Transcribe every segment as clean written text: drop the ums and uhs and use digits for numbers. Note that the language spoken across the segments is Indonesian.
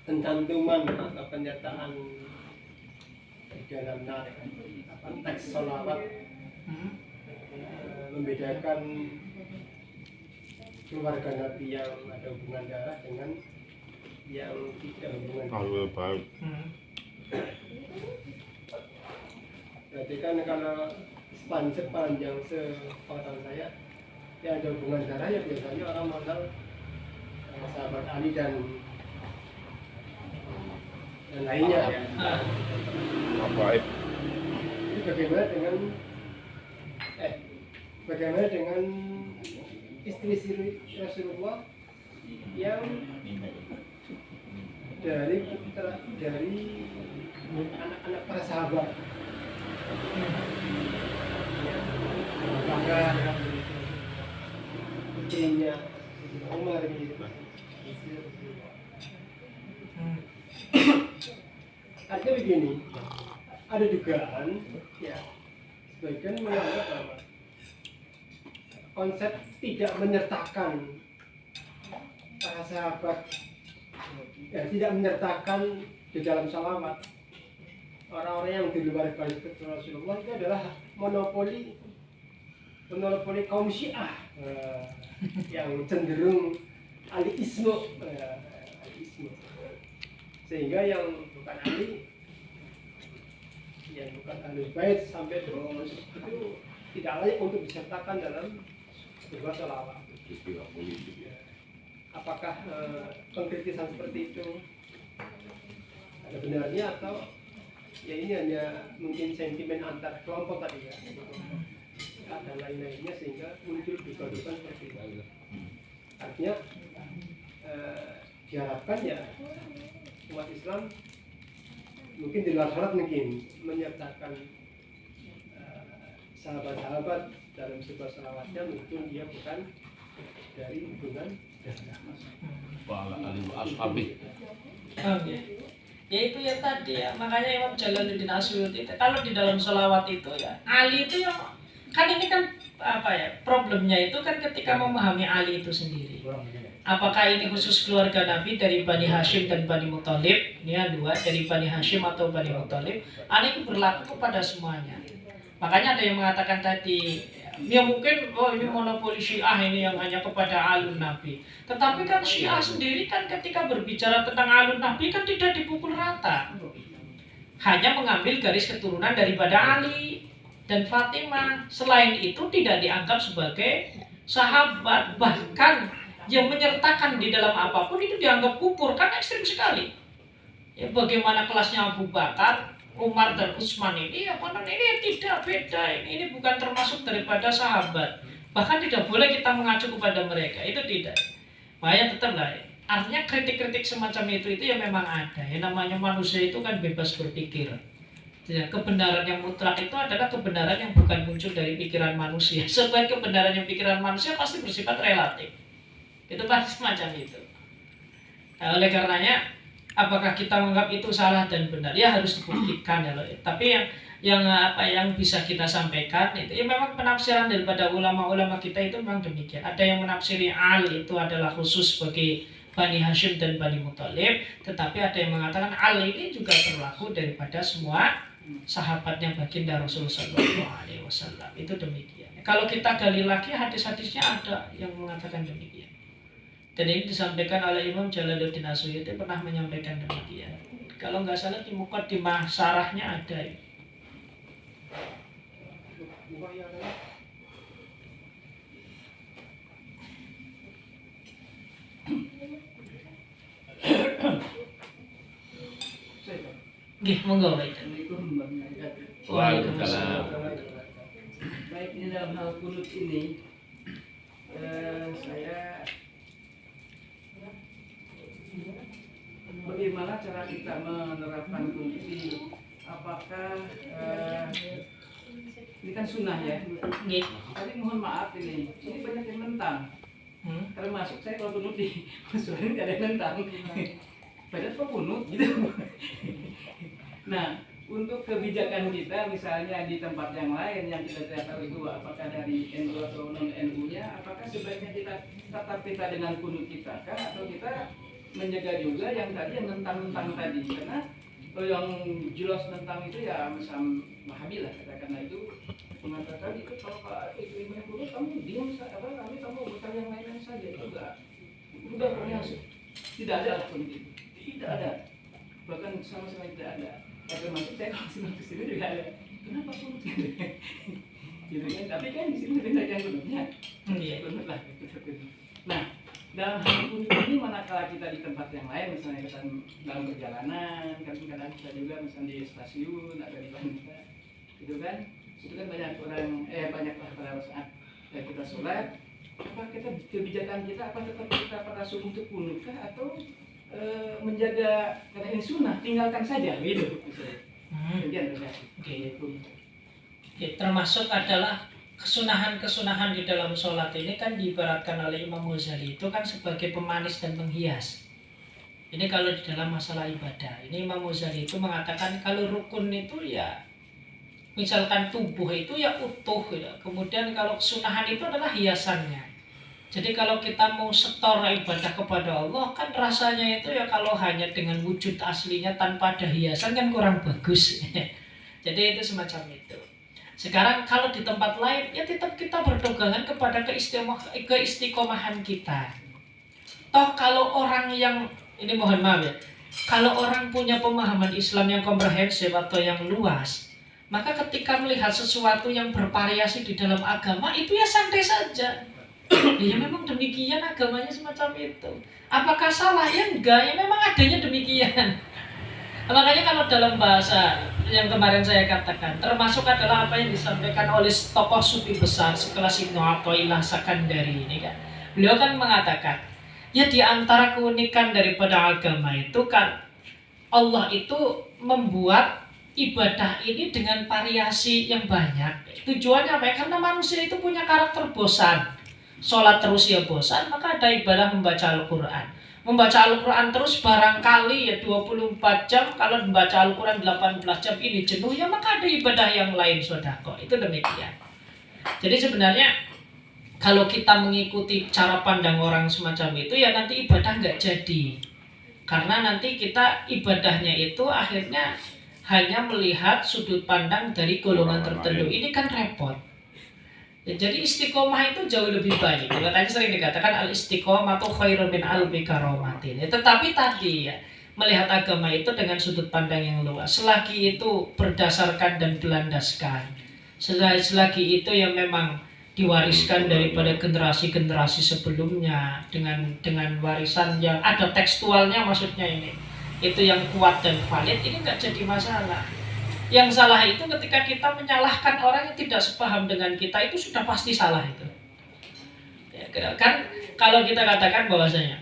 pencantuman atau penyertaan di dalam teks sholawat membedakan keluarga Nabi yang ada hubungan darah dengan yang tidak hubungan darah. Berarti kan kalau sepanjang sepengetahuan saya yang ada hubungan darah ya biasanya orang mengenal sahabat Ali dan lainnya ya. Ini bagaimana dengan istri Rasulullah yang dari anak-anak para sahabat, bangga dengan putrinya Umar gitu. Artinya begini, ada dugaan ya sebagian menganggap bahwa konsep tidak menyertakan para sahabat ya, tidak menyertakan di dalam salawat orang-orang yang di luar garis Rasulullah itu adalah monopoli kaum Syiah yang cenderung aliisme, sehingga yang bukan Ali, yang bukan ahli bait sampai terus itu tidak layak untuk disertakan dalam sebuah sholawat. Apakah pengkritisan seperti itu ada benarnya atau ya ini hanya mungkin sentimen antar kelompok tadi ya, ada lain-lainnya sehingga muncul duga-duga seperti itu. Artinya diharapkan ya umat Islam mungkin di luar sholat mungkin menyertakan sahabat-sahabat dalam sebuah sholawatnya, mungkin dia bukan dari hubungan ya itu ya tadi ya, makanya Imam Jalaluddin Asyuti itu kalau di dalam sholawat itu ya Ali itu yang kan ini kan apa ya problemnya itu kan ketika memahami Ali itu sendiri. Apakah ini khusus keluarga Nabi dari Bani Hashim dan Bani Muthalib? Ini ya dua, dari Bani Hashim atau Bani Muthalib. Ali itu berlaku kepada semuanya. Makanya ada yang mengatakan tadi, ya mungkin ini monopoli Syiah ini yang hanya kepada alun Nabi. Tetapi kan Syiah sendiri kan ketika berbicara tentang alun Nabi kan tidak dipukul rata. Hanya mengambil garis keturunan daripada Ali dan Fatimah. Selain itu tidak dianggap sebagai sahabat, bahkan yang menyertakan di dalam apapun itu dianggap kufur, kan ekstrim sekali. Ya, bagaimana kelasnya Abu Bakar, Umar dan Utsman ini, ini tidak beda, ini bukan termasuk daripada sahabat. Bahkan tidak boleh kita mengacu kepada mereka, itu tidak. Makanya tetaplah, artinya kritik-kritik semacam itu ya memang ada. Yang namanya manusia itu kan bebas berpikir. Ya, kebenaran yang mutlak itu adalah kebenaran yang bukan muncul dari pikiran manusia. Sebab kebenaran yang pikiran manusia pasti bersifat relatif. Itu pasti semacam itu. Nah, oleh karenanya, apakah kita menganggap itu salah dan benar? Ya harus dibuktikan ya loh. Tapi yang bisa kita sampaikan itu ya memang penafsiran daripada ulama-ulama kita itu memang demikian. Ada yang menafsiri Ali itu adalah khusus bagi Bani Hashim dan Bani Muthalib, tetapi ada yang mengatakan Ali ini juga berlaku daripada semua sahabatnya baginda Rasulullah SAW. Itu demikian. Kalau kita gali lagi hadis-hadisnya ada yang mengatakan demikian. Dan ini disampaikan oleh Imam Jalaluddin Asyuti pernah menyampaikan demikian. Kalau nggak salah di Muqaddimah Syarahnya ada. Nggih, monggo baik. Waalaikumsalam. Baik, ini dalam hal kunut ini saya bagaimana cara kita menerapkan kunut ini? Apakah ini kan sunnah ya? Tapi mohon maaf ini banyak yang mentang. Termasuk saya kalau kunut di musola nggak ada yang mentang. Padahal kok kunut gitu. Nah, untuk kebijakan kita misalnya di tempat yang lain yang kita tidak tahu itu apakah dari NU atau non NU-nya, apakah sebaiknya kita tetap dengan kunut kita kan, atau kita menjaga juga yang tadi yang tentang tadi, karena yang jelas tentang itu ya macam Wahabi lah katakanlah, itu mengatakan itu kalau Pak Imam Qurut kamu diam kamu berkali yang lain saja, itu udah pokoknya tidak ada lah seperti itu, tidak ada, bahkan sama sekali tidak ada. Termasuk saya kalau senang ke sini juga ada, kenapa Qurut gitu kan, tapi kan di sini tidak yang Qurutnya Qurut lah gitu. Nah, dalam hal ini manakala kita di tempat yang lain, misalnya kita dalam perjalanan, kadang-kadang kita juga misalnya di stasiun atau di mana, gitu kan, itu kan banyak lah pada saat kita sholat, apa kita kebijakan kita apa tetap kita pada subuh untuk kunut kah atau menjaga, karena ini sunnah tinggalkan saja gitu misalnya. Oke, termasuk adalah kesunahan-kesunahan di dalam sholat ini kan diibaratkan oleh Imam Ghazali itu kan sebagai pemanis dan penghias. Ini kalau di dalam masalah ibadah, ini Imam Ghazali itu mengatakan kalau rukun itu ya misalkan tubuh itu ya utuh ya. Kemudian kalau kesunahan itu adalah hiasannya. Jadi kalau kita mau setor ibadah kepada Allah kan rasanya itu ya kalau hanya dengan wujud aslinya tanpa ada hiasan kan kurang bagus. Jadi itu semacam itu. Sekarang kalau di tempat lain ya tetap kita berpegangan kepada keistiqomahan kita. Toh kalau orang yang, ini mohon maaf ya, kalau orang punya pemahaman Islam yang komprehensif atau yang luas, maka ketika melihat sesuatu yang bervariasi di dalam agama itu ya santai saja. Ya memang demikian agamanya semacam itu. Apakah salah? Ya enggak, ya memang adanya demikian. Makanya kalau dalam bahasa yang kemarin saya katakan, termasuk adalah apa yang disampaikan oleh tokoh sufi besar sekelas Ibnu Athaillah Sakandari ini kan. Beliau kan mengatakan, ya di antara keunikan daripada agama itu kan Allah itu membuat ibadah ini dengan variasi yang banyak. Tujuannya apa? Karena manusia itu punya karakter bosan. Sholat terus ya bosan, maka ada ibadah membaca Al-Quran. Membaca Al-Quran terus barangkali ya 24 jam, kalau membaca Al-Quran 18 jam ini jenuh, ya maka ada ibadah yang lain, sedekah. Itu demikian. Jadi sebenarnya kalau kita mengikuti cara pandang orang semacam itu ya nanti ibadah nggak jadi. Karena nanti kita ibadahnya itu akhirnya hanya melihat sudut pandang dari golongan tertentu. Ini kan repot. Ya, jadi istiqomah itu jauh lebih baik. Makanya sering dikatakan al-istiqomah itu khairun min alfi karomatin. Ya, tetapi tadi ya melihat agama itu dengan sudut pandang yang luas. Selagi itu berdasarkan dan berlandaskan. Selagi itu yang memang diwariskan daripada generasi-generasi sebelumnya dengan warisan yang ada tekstualnya, maksudnya ini itu yang kuat dan valid, ini nggak jadi masalah. Yang salah itu ketika kita menyalahkan orang yang tidak sepaham dengan kita, itu sudah pasti salah itu. Ya, kan kalau kita katakan bahwasanya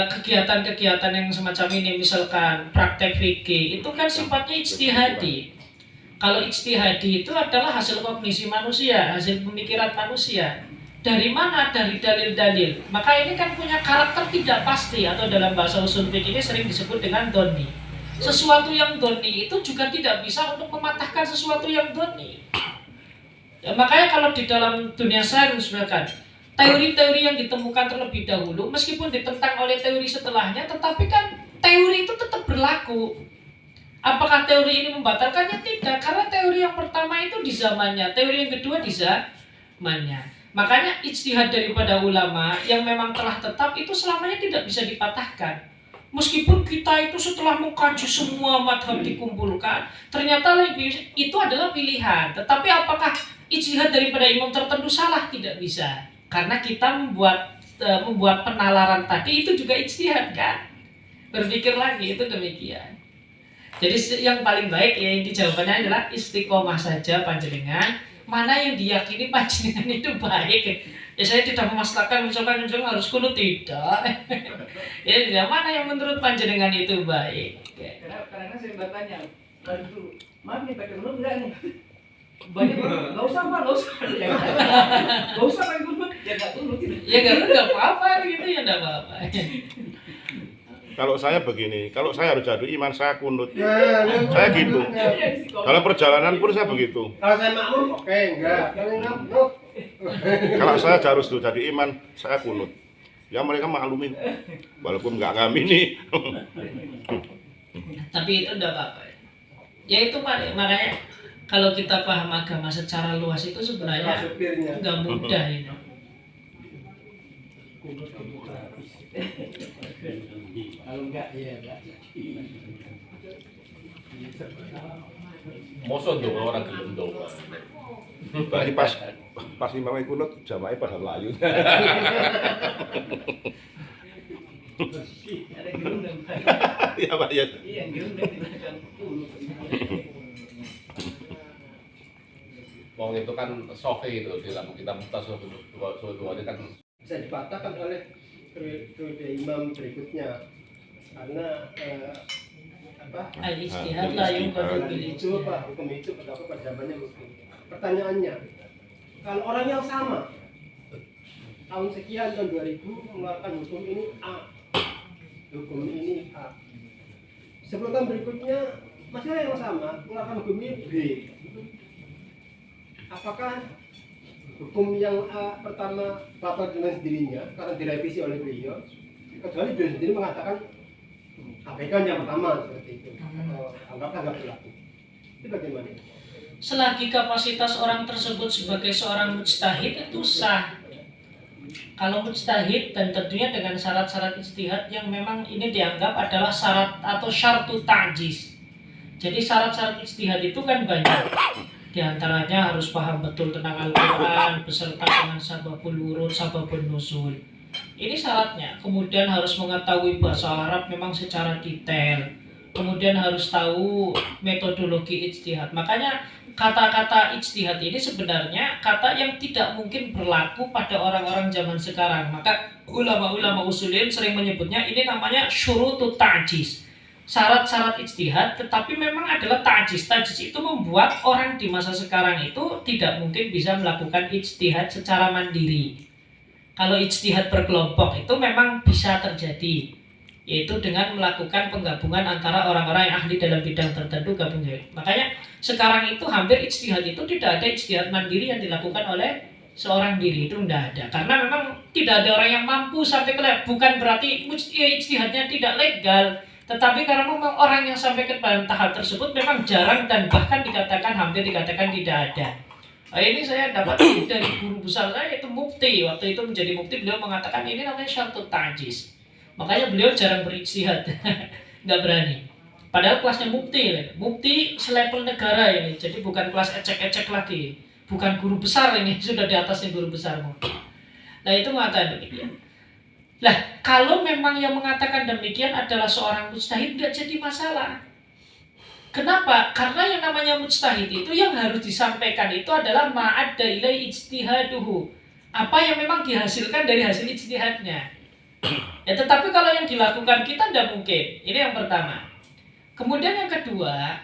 kegiatan-kegiatan yang semacam ini, misalkan praktek fikih, itu kan sifatnya ijtihadi. Kalau ijtihadi itu adalah hasil kognisi manusia, hasil pemikiran manusia. Dari mana? Dari dalil-dalil. Maka ini kan punya karakter tidak pasti, atau dalam bahasa usul fikih ini sering disebut dengan doni. Sesuatu yang doni itu juga tidak bisa untuk mematahkan sesuatu yang doni. Ya, makanya kalau di dalam dunia sains misalkan teori-teori yang ditemukan terlebih dahulu meskipun ditentang oleh teori setelahnya, tetapi kan teori itu tetap berlaku. Apakah teori ini membatalkannya? Tidak, karena teori yang pertama itu di zamannya, teori yang kedua di zamannya. Makanya ijtihad daripada ulama yang memang telah tetap itu selamanya tidak bisa dipatahkan. Meskipun kita itu setelah mengkaji semua madhab dikumpulkan, ternyata itu adalah pilihan. Tetapi apakah ijtihad daripada imam tertentu salah? Tidak bisa. Karena kita membuat penalaran tadi itu juga ijtihad kan. Berpikir lagi, itu demikian. Jadi yang paling baik ya inti jawabannya adalah istiqomah saja panjenengan. Mana yang diyakini panjenengan itu baik. Ya saya tidak memastikan misalkan harus kunut, tidak. Ya mana yang menurut panjenengan itu baik. Karena saya bertanya, lalu maaf nih pakai kunut enggak nih? Banyak nggak usah pak, nggak usah. Nggak usah pakai kunut, ya nggak kunut. Ya nggak apa-apa gitu ya, nggak apa-apa. Kalau saya begini, kalau saya harus jadi iman saya kunut. Saya gitu. Dalam perjalanan pun saya begitu. Kalau saya makmum oke, enggak. Kalau Kalau saya harus jadi iman, saya kunut. Ya mereka maklumin. Walaupun nggak ngamini. Tapi itu enggak apa-apa. Ya itu makanya kalau kita paham agama secara luas itu sebenarnya supirnya. nggak mudah ini. Kalau enggak ya enggak. Mosok dong orang gelem dong. Berarti pas imam kunut jamaah pada melayu. Ada gerundeng. Ya Pak ya. Iya, gerundeng di belakang. Wong itu kan sohi itu di dalam kitab tasawuf itu kan Bisa dipatahkan oleh periode imam berikutnya karena Al-ijtihad la yuqadu bil itu apa hukum itu berlaku pada zamannya Muslim. Pertanyaannya, kalau orang yang sama tahun sekian tahun 2000 mengeluarkan hukum ini A, hukum ini A, 10 tahun berikutnya masih ada yang sama mengeluarkan hukum ini B, apakah hukum yang A pertama batal dengan sendirinya karena direvisi oleh beliau, kecuali beliau sendiri mengatakan abaikan yang pertama seperti itu, anggaplah nggak berlaku, itu bagaimana? Selagi kapasitas orang tersebut sebagai seorang mujtahid itu sah. Kalau mujtahid dan tentunya dengan syarat-syarat ijtihad yang memang ini dianggap adalah syarat atau syartu ta'jiz. Jadi syarat-syarat ijtihad itu kan banyak. Di antaranya harus paham betul tentang Al-Quran beserta dengan sababul wurud, sababul nuzul. Ini syaratnya. Kemudian harus mengetahui bahasa Arab memang secara detail. Kemudian harus tahu metodologi ijtihad. Makanya kata-kata ijtihad ini sebenarnya kata yang tidak mungkin berlaku pada orang-orang zaman sekarang. Maka ulama-ulama usulin sering menyebutnya ini namanya syurutut ta'jiz. Syarat-syarat ijtihad tetapi memang adalah ta'jiz. Ta'jiz itu membuat orang di masa sekarang itu tidak mungkin bisa melakukan ijtihad secara mandiri. Kalau ijtihad berkelompok itu memang bisa terjadi, yaitu dengan melakukan penggabungan antara orang-orang yang ahli dalam bidang tertentu gabung. Makanya sekarang itu hampir ijtihad itu tidak ada ijtihad mandiri yang dilakukan oleh seorang diri, itu tidak ada. Karena memang tidak ada orang yang mampu sampai ke, bukan berarti ijtihadnya tidak legal, tetapi karena memang orang yang sampai ke tahap tersebut memang jarang dan bahkan dikatakan hampir dikatakan tidak ada. Ini saya dapat dari guru besar saya itu mufti, waktu itu menjadi mufti beliau mengatakan ini namanya syartut ta'jiz. Makanya beliau jarang berijtihad, nggak berani. Padahal kelasnya mufti selevel negara ini, jadi bukan kelas ecek-ecek lagi, bukan guru besar ini, sudah di atasnya guru besar mufti. Nah itu mengatakan demikian. Nah kalau memang yang mengatakan demikian adalah seorang mujtahid nggak jadi masalah. Kenapa? Karena yang namanya mujtahid itu yang harus disampaikan itu adalah ma'adda ilai ijtihaduhu. Apa yang memang dihasilkan dari hasil ijtihadnya. Ya, tetapi kalau yang dilakukan kita tidak mungkin. Ini yang pertama. Kemudian yang kedua,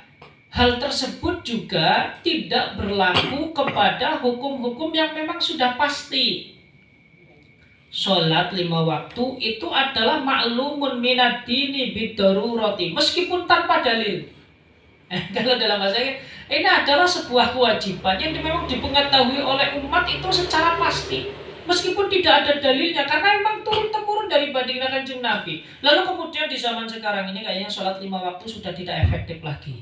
hal tersebut juga tidak berlaku kepada hukum-hukum yang memang sudah pasti. Sholat 5 waktu itu adalah ma'lumun minad dini bidarurati, meskipun tanpa dalil. Kalau dalam bahasa ini adalah sebuah kewajiban yang memang dipengetahui oleh umat itu secara pasti, meskipun tidak ada dalilnya, karena memang turun-temurun dari baginda Kanjeng Nabi. Lalu kemudian di zaman sekarang ini kayaknya sholat 5 waktu sudah tidak efektif lagi.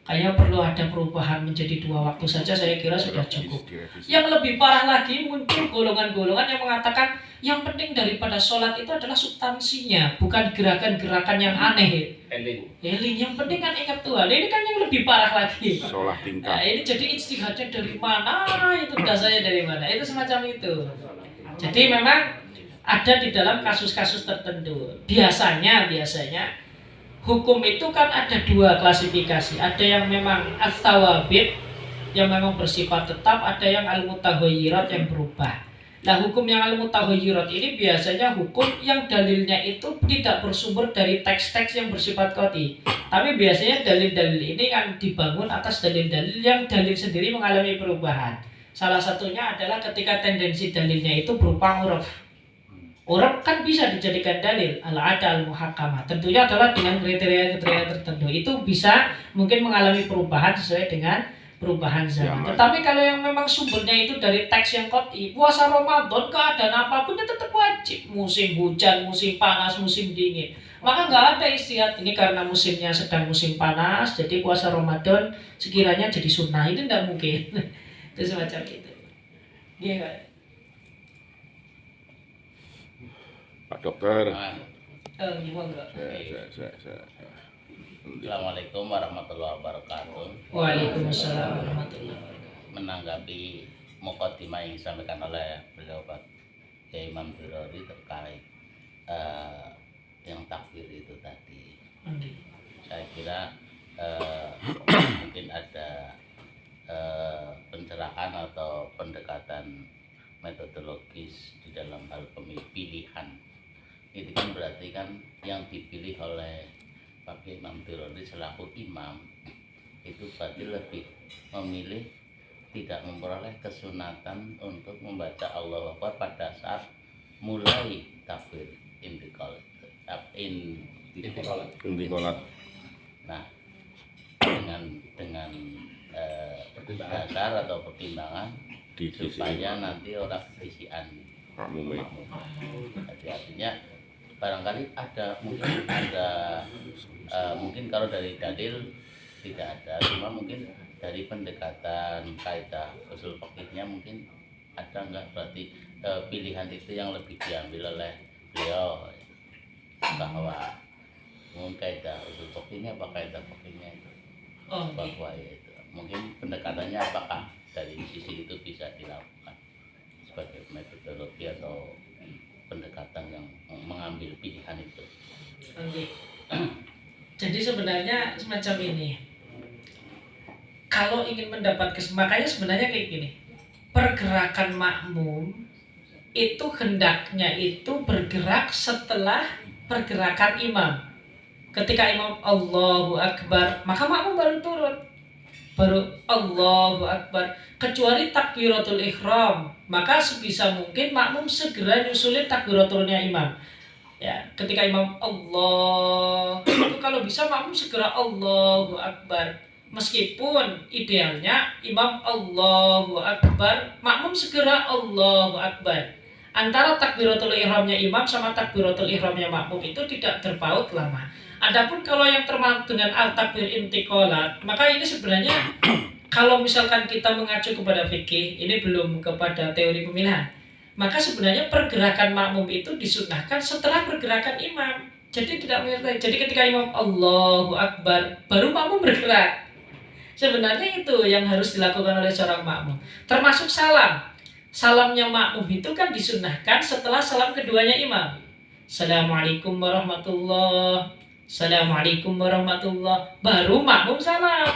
Kayaknya perlu ada perubahan menjadi 2 waktu saja, saya kira sudah cukup. Yang lebih parah lagi muncul golongan-golongan yang mengatakan yang penting daripada sholat itu adalah substansinya, bukan gerakan-gerakan yang aneh. Eling, yang penting kan ingat Tuhan. Ini kan yang lebih parah lagi. Sholat tingkat. Nah, ini jadi ijtihadnya dari mana, itu dasarnya dari mana, itu semacam itu. Jadi memang ada di dalam kasus-kasus tertentu. Biasanya hukum itu kan ada 2 klasifikasi. Ada yang memang as-sawabit yang memang bersifat tetap, ada yang al-mutaghoyirat yang berubah. Nah, hukum yang al-mutaghoyirat ini biasanya hukum yang dalilnya itu tidak bersumber dari teks-teks yang bersifat qat'i. Tapi biasanya dalil-dalil ini kan dibangun atas dalil-dalil yang dalil sendiri mengalami perubahan. Salah satunya adalah ketika tendensi dalilnya itu berupa uruf. Uruf kan bisa dijadikan dalil, al-ada al-muhakkamah. Tentunya adalah dengan kriteria-kriteria tertentu. Itu bisa mungkin mengalami perubahan sesuai dengan perubahan zaman. Zaman. Tetapi kalau yang memang sumbernya itu dari teks yang qat'i, puasa Ramadan keadaan apapun itu tetap wajib. Musim hujan, musim panas, musim dingin. Maka nggak ada istilah ini karena musimnya sedang musim panas, jadi puasa Ramadan sekiranya jadi sunnah. Itu tidak mungkin. Itu semacam itu. Iya nggak? Pak Dokter. Nah, Gimana? Saya. Assalamualaikum warahmatullahi wabarakatuh. Waalaikumsalam warahmatullahi wabarakatuh. Menanggapi mukadimah yang disampaikan oleh beliau Pak Kiai Imam Durori terkait yang takbir itu tadi, saya kira mungkin ada pencerahan atau pendekatan metodologis di dalam hal pilihan. Itu kan berarti kan yang dipilih oleh Pak Kiai Imam Durori selaku imam itu berarti lebih memilih tidak memperoleh kesunatan untuk membaca Allahu Akbar pada saat mulai takbir intikal. Intikolat. Nah, dengan dasar atau pertimbangan Di sisi supaya nanti orang sisian makmum. jadi artinya barangkali mungkin kalau dari dalil tidak ada, cuma mungkin dari pendekatan kaidah usul fikihnya mungkin ada enggak, berarti pilihan itu yang lebih diambil oleh beliau, bahwa mungkin kaidah usul fikihnya apa kaidah fikihnya itu bahwa itu mungkin pendekatannya apakah dari sisi itu bisa dilakukan sebagai metodologi atau pendekatan yang mengambil pilihan itu. Jadi sebenarnya semacam ini. Kalau ingin mendapat makanya sebenarnya kayak gini. Pergerakan makmum itu hendaknya itu bergerak setelah pergerakan imam. Ketika imam Allahu Akbar, maka makmum baru turun. Baru Allahu Akbar. Kecuali takbiratul ihram, maka sebisa mungkin makmum segera nyusulin takbiratulnya imam. Ya, ketika imam Allah itu kalau bisa makmum segera Allahu Akbar. Meskipun idealnya imam Allahu Akbar, makmum segera Allahu Akbar. Antara takbiratul ihramnya imam sama takbiratul ihramnya makmum itu tidak terpaut lama. Adapun kalau yang termasuk dengan al-takbir intiqalat, maka ini sebenarnya kalau misalkan kita mengacu kepada fikih, ini belum kepada teori pemilihan, maka sebenarnya pergerakan makmum itu disunnahkan setelah pergerakan imam. Jadi tidak menyertai. Jadi ketika imam Allahu Akbar, baru makmum bergerak. Sebenarnya itu yang harus dilakukan oleh seorang makmum. Termasuk salam. Salamnya makmum itu kan disunnahkan setelah salam keduanya imam. Assalamualaikum warahmatullahi. Assalamualaikum warahmatullahi. Baru makmum salam.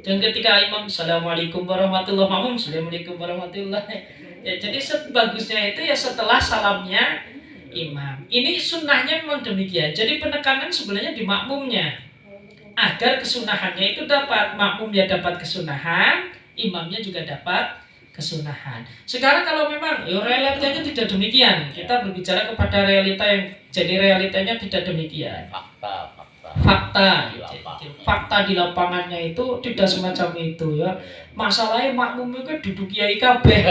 Dan ketika imam Assalamualaikum warahmatullahi, makmum Assalamualaikum warahmatullahi. Ya, jadi sebagusnya itu ya setelah salamnya imam. Ini sunnahnya memang demikian. Jadi penekanan sebenarnya di makmumnya. Agar kesunahannya itu dapat. Makmumnya dapat kesunahan, imamnya juga dapat kesunahan. Sekarang kalau memang realitanya tidak demikian, kita berbicara kepada realita yang jadi realitanya tidak demikian. Fakta di lapangannya itu tidak semacam itu ya. Masalahnya makmum itu duduk kiai kabeh.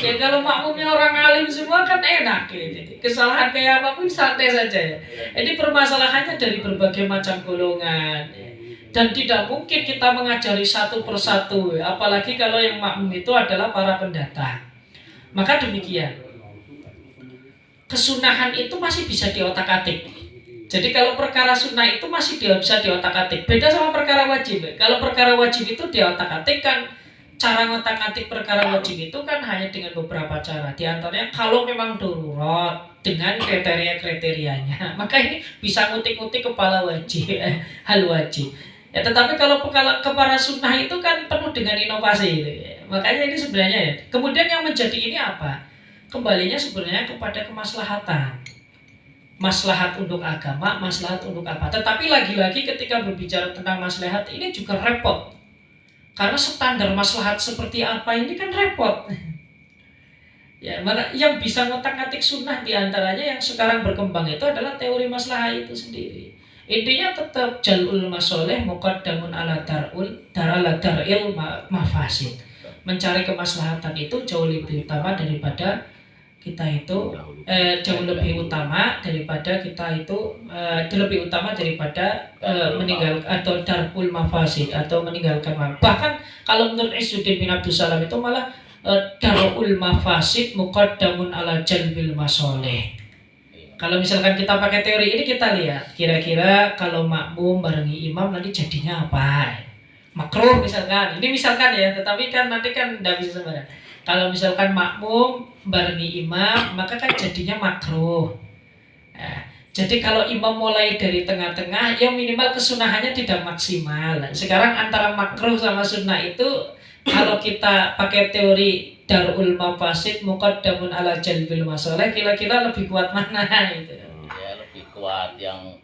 Ya kalau makmumnya orang alim semua kan enak ya. Jadi kesalahan kayak apapun santai saja ya. Jadi permasalahannya dari berbagai macam golongan. Dan tidak mungkin kita mengajari satu persatu, apalagi kalau yang makmum itu adalah para pendatang. Maka demikian. Kesunahan itu masih bisa diotak-atik. Jadi kalau perkara sunnah itu masih bisa diotak-atik. Beda sama perkara wajib. Kalau perkara wajib itu diotak-atik kan, cara ngotak-atik perkara wajib itu kan hanya dengan beberapa cara. Di antaranya kalau memang darurat dengan kriteria-kriterianya, maka ini bisa ngutik-ngutik kepala wajib, hal wajib. Ya, tetapi kalau kepada sunnah itu kan penuh dengan inovasi gitu ya. Makanya ini sebenarnya ya. Kemudian yang menjadi ini apa? Kembalinya sebenarnya kepada kemaslahatan. Maslahat untuk agama, maslahat untuk apa? Tetapi lagi-lagi ketika berbicara tentang maslahat ini juga repot. Karena standar maslahat seperti apa ini kan repot. Ya, mana yang bisa ngotak-ngatik sunnah diantaranya yang sekarang berkembang itu adalah teori maslahat itu sendiri. Intinya tetap jalul masoleh muqaddamun ala dar'il mafasid. Mencari kemaslahatan itu jauh lebih utama daripada kita itu jauh lebih utama daripada kita itu lebih utama daripada meninggal atau darul mafasid atau meninggalkan bahkan kalau menurut Izzuddin bin Abdus Salam itu malah darul mafasid muqaddamun ala jalbil masoleh. Kalau misalkan kita pakai teori ini, kita lihat kira-kira kalau makmum barengi imam nanti jadinya apa? Makruh misalkan. Ini misalkan ya, tetapi kan nanti kan tidak bisa sembarangan. Kalau misalkan makmum barengi imam, maka kan jadinya makruh. Nah, jadi kalau imam mulai dari tengah-tengah, ya minimal kesunahannya tidak maksimal. Sekarang antara makruh sama sunnah itu, kalau kita pakai teori darul mafasid muqaddamun ala jalbil masoleh, kira-kira lebih kuat mana itu? Ya lebih kuat yang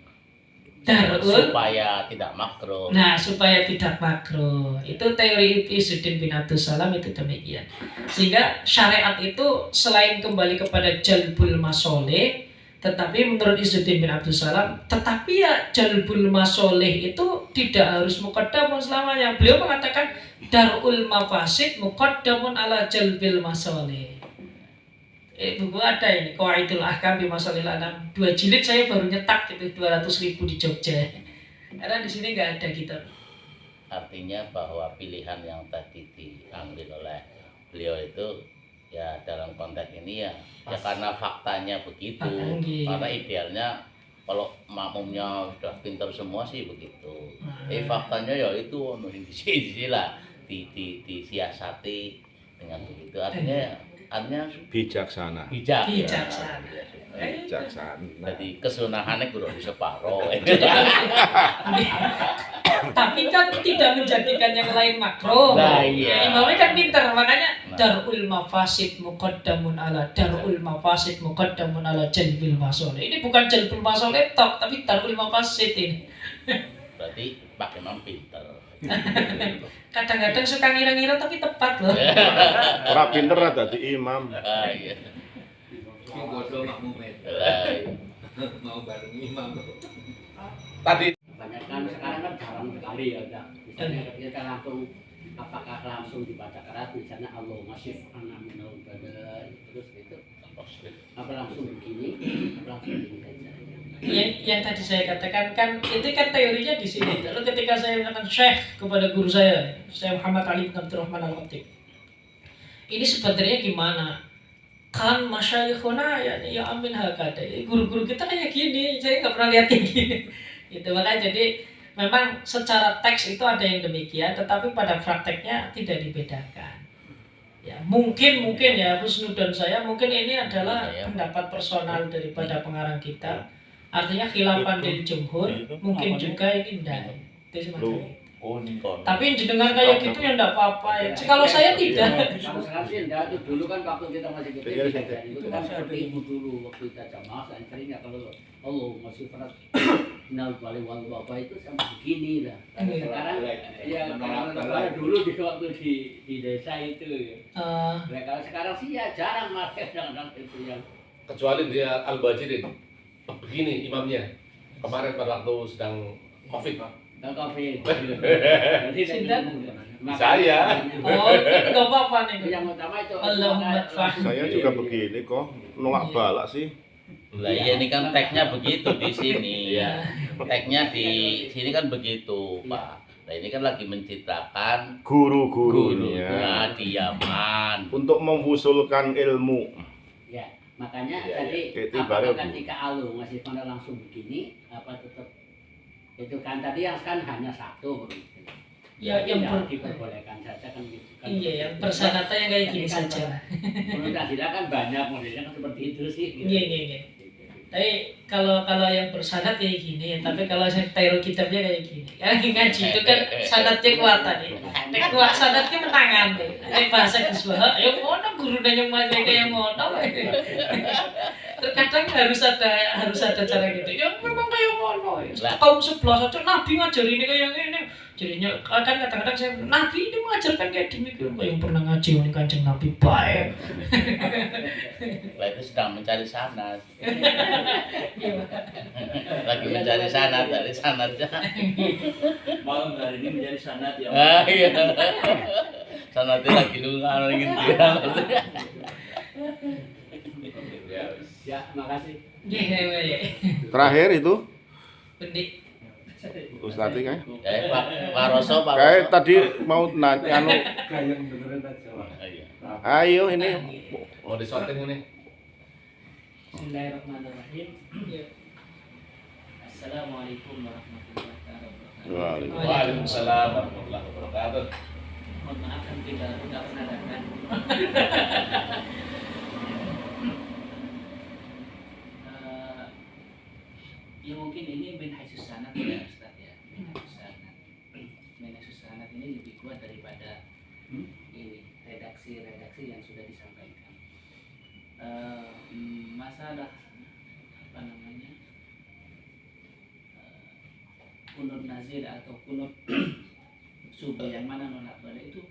darul supaya tidak makruh. Nah, supaya tidak makruh. Itu teori Izzuddin bin Abdus Salam itu demikian. Sehingga syariat itu selain kembali kepada jalbul masoleh, tetapi menurut Izzuddin bin Abdus Salam, tetapi ya jalbul masoleh itu tidak harus muqaddamun selamanya. Beliau mengatakan darul mafasid muqaddamun ala jalbil masoleh. Buku ada ini Qawaidul Ahkam bi Masalihil Anam 2 jilid, saya baru nyetak itu 200.000 di Jogja. Karena di sini nggak ada kitab. Artinya bahwa pilihan yang tadi diambil oleh beliau itu ya dalam konteks ini ya karena faktanya begitu. Karena idealnya kalau makmumnya sudah pintar semua sih begitu. Faktanya ya itu di sini lah disiasati dengan begitu. Artinya bijaksana. Bijaksana. Jadi kesunahannya kurang di separuh. Tapi kan tidak menjadikan yang lain makruh. Nah, iya. Imamnya kan pintar, makanya darul mafasid muqaddamun ala jalbil masoleh. Ini bukan jalbil masoleh tok, tapi darul mafasid ini. Berarti Pak Imam pintar. Kadang-kadang suka ngira-ngira tapi tepat loh. Ora pinter lah dadi imam. Iya. Sing bodoh makmume. Mau bareng imam. Tadi banyak kan sekarang kan jarang sekali ya udah. Misalnya kita apakah langsung dibaca keras misalnya Allah masif ana minal badal terus itu apa langsung begini langsung begini saja. Yang tadi saya katakan kan itu kan teorinya di sini. Lalu ketika saya mengatakan syekh kepada guru saya Muhammad Ali bin Abdurrahman Al-Khatib, ini sebenarnya gimana? Kan masyayikhuna ya amin hakada. Guru-guru kita kayak gini, saya nggak pernah lihat kayak gini. Itu makanya jadi memang secara teks itu ada yang demikian, tetapi pada prakteknya tidak dibedakan. Ya mungkin ya husnudzon saya mungkin ini adalah pendapat personal daripada pengarang kitab. Artinya khilafan dari jumhur, mungkin juga ini enggak. Itu semacam. Tapi jenengan kayak gitu ya enggak apa-apa ya. Kalau saya tidak. Kalau sekarang sih enggak, itu dulu kan waktu kita masih kecil itu kan seperti itu dulu waktu kita jamaah dan seringnya kalau Allah masih pernah final balik wal apa itu sama begini lah. Sekarang ya karena dulu di waktu di desa itu ya. Nah, kalau sekarang sih ya jarang pakai dengan itu yang Kecuali dia Al-Bajirin. Begini imamnya. Kemarin pada waktu sedang Covid. dan COVID. Saya. Oh, itu enggak apa-apa nih. Yang utama itu Allahumma fahim. Saya juga begini kok, nolak balak sih. Lah iya ini kan tagnya begitu di sini. Ya. Tagnya di sini kan begitu, Pak. Nah ini kan lagi mencitrakan Guru-gurunya di Yaman untuk memwusulkan ilmu. ya, makanya Ya, tadi ya. apakah ketika alu masih pada langsung begini apa tetap itu kan tadi yang kan hanya satu Ya, yang diperbolehkan saja kan gitu kan. Iya, yang persyaratan yang kayak gini Kan saja. menurut Adila kan banyak modelnya kan seperti itu sih gitu. Iya. Tapi kalau yang bersyarat kayak gini, tapi kalau saya taruh kitabnya kayak gini. Yang ngaji itu kan syaratnya kuat tadi. Nek kuat syaratnya menangan deh. Nek bahasa Guswa, ya ngono guru nanya mas kayak ngono. Terkadang harus ada cara gitu. Ya memang kayak ngono. Kaum sebelah saja Nabi ngajari ini kayak gini. Jadinya kan kadang-kadang saya Nabi ini mengajarkan kayak demikian, kok yang pernah ngaji ini Kanjeng Nabi baik. Lah itu sedang mencari sanad. Iya, Pak. Lagi mencari sanad dari sanadnya. Malam hari ini menjadi sanad ya. Ah iya. Sanadnya lagi nunggu gitu ya. Ya, makasih. Iya. Terakhir itu Pendik. Ustaz kan? Pak Roso, Pak Kayak Roso. tadi mau nanya anu, Kayak beneran aja. Iya. ayo ini Mau disortir ini. Bismillahirrahmanirrahim. Iya. Assalamualaikum warahmatullahi wabarakatuh. Waalaikumsalam warahmatullahi wabarakatuh. Mohon maaf kan kita nggak pernah datang. Ya mungkin ini min haitsus sanad ya Ustaz ya. Min haitsus sanad. Min haitsus sanad ini lebih kuat daripada ini redaksi-redaksi yang sudah disampaikan. Masalah apa namanya kunut nazil atau kunut subuh yang mana nolak bala itu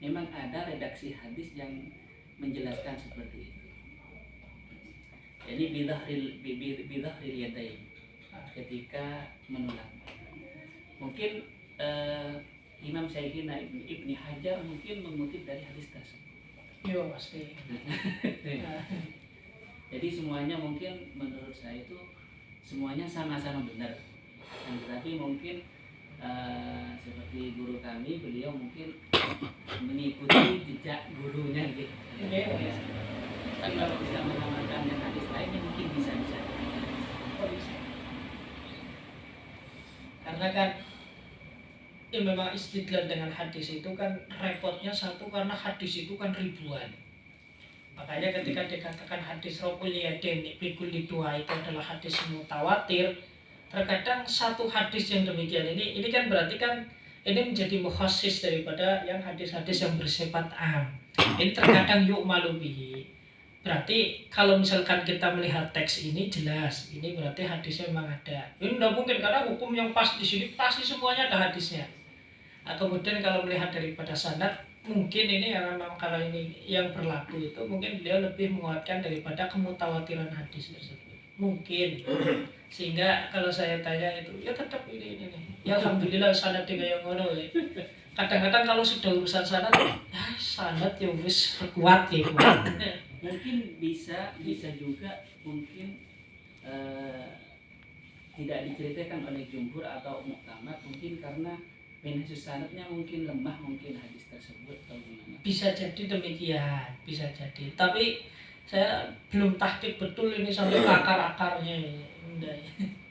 memang ada redaksi hadis yang menjelaskan seperti itu. Jadi bidahril yadain ketika menolak. Mungkin Imam Syaikina Ibni Hajar mungkin mengutip dari hadis tersebut. Iya pasti. Jadi semuanya mungkin menurut saya itu semuanya sama-sama benar. Tetapi mungkin seperti guru kami, beliau mungkin mengikuti jejak gurunya gitu. Iya. Tapi kalau bisa mengamalkan yang hadis lainnya mungkin bisa-bisa. Karena kan ya memang istidlal dengan hadis itu kan repotnya satu karena hadis itu kan ribuan. Makanya ketika dikatakan hadis Rabbul Yadain Bikul Dua itu adalah hadis mutawatir, terkadang satu hadis yang demikian ini kan berarti kan ini menjadi mukhasis daripada yang hadis-hadis yang bersifat am. Ini terkadang yuk malubihi. Berarti kalau misalkan kita melihat teks ini jelas, ini berarti hadisnya memang ada. Ini tidak mungkin karena hukum yang pas di sini pasti semuanya ada hadisnya. Nah, kemudian kalau melihat daripada sanad, mungkin ini yang memang kalau ini yang berlaku itu mungkin beliau lebih menguatkan daripada kemutawatiran hadis tersebut. Mungkin. Sehingga kalau saya tanya itu ya tetap ini nih. Ya alhamdulillah sanad yang ngono ya. Kadang-kadang kalau sudah urusan sanad, ya sanad ya wis kuat ya kuat. Mungkin bisa juga mungkin tidak diceritakan oleh jumhur atau muktamad mungkin karena minhajus sanadnya mungkin lemah mungkin hadis tersebut atau gimana. Bisa jadi demikian, bisa jadi. Tapi saya belum tahqiq betul ini sampai ke akar-akarnya ini.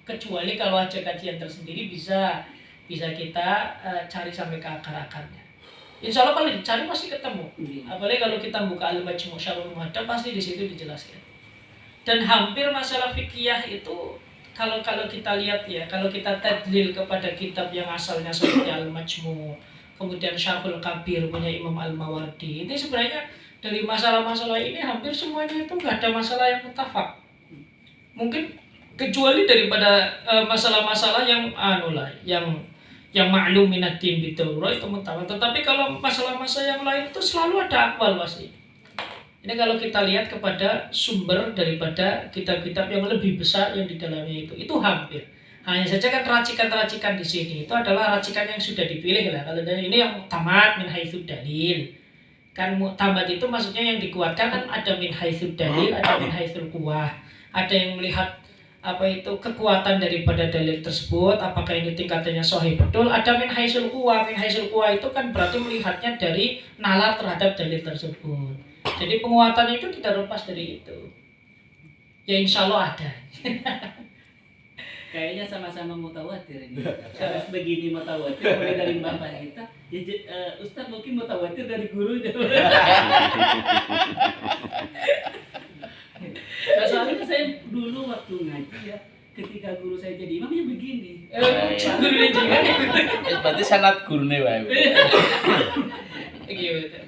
Kecuali kalau aja kajian tersendiri bisa kita cari sampai ke akar-akarnya. Insya Allah kalau dicari pasti ketemu. Apalagi kalau kita buka Al-Majmu' Syarhul Muhadzab pasti di situ dijelaskan. Dan hampir masalah fikih itu kalau kita lihat ya, kalau kita tadlil kepada kitab yang asalnya seperti Al-Majmu', kemudian Syarhul Kabir punya Imam Al-Mawardi, ini sebenarnya dari masalah-masalah ini hampir semuanya itu nggak ada masalah yang muttafaq. Mungkin kecuali daripada masalah-masalah yang yang maklum minad din bidawrah itu muttafaq. Tetapi kalau masalah-masalah yang lain itu selalu ada akwal pasti. Ini kalau kita lihat kepada sumber daripada kitab-kitab yang lebih besar yang di dalamnya itu hampir. Hanya saja kan racikan-racikan di sini itu adalah racikan yang sudah dipilih lah. Kalau dari ini yang muktamad min haitsu dalil. Kan muktamad itu maksudnya yang dikuatkan kan ada min haitsu dalil, ada min haitsul quwah. Ada yang melihat apa itu kekuatan daripada dalil tersebut, apakah ini tingkatannya sahih betul. Ada min haitsul quwah. Min haitsul quwah itu kan berarti melihatnya dari nalar terhadap dalil tersebut. Jadi penguatannya itu tidak lepas dari itu. Ya insya Allah ada. Kayaknya sama-sama mutawatir ini. Kalau begini mutawatir mulai dari bapak kita, ya Ustaz mungkin mutawatir dari gurunya. Nah, soalnya saya dulu waktu ngaji ya, ketika guru saya jadi imam ya begini. Guru ini juga. Berarti sanad gurune wae. Gitu.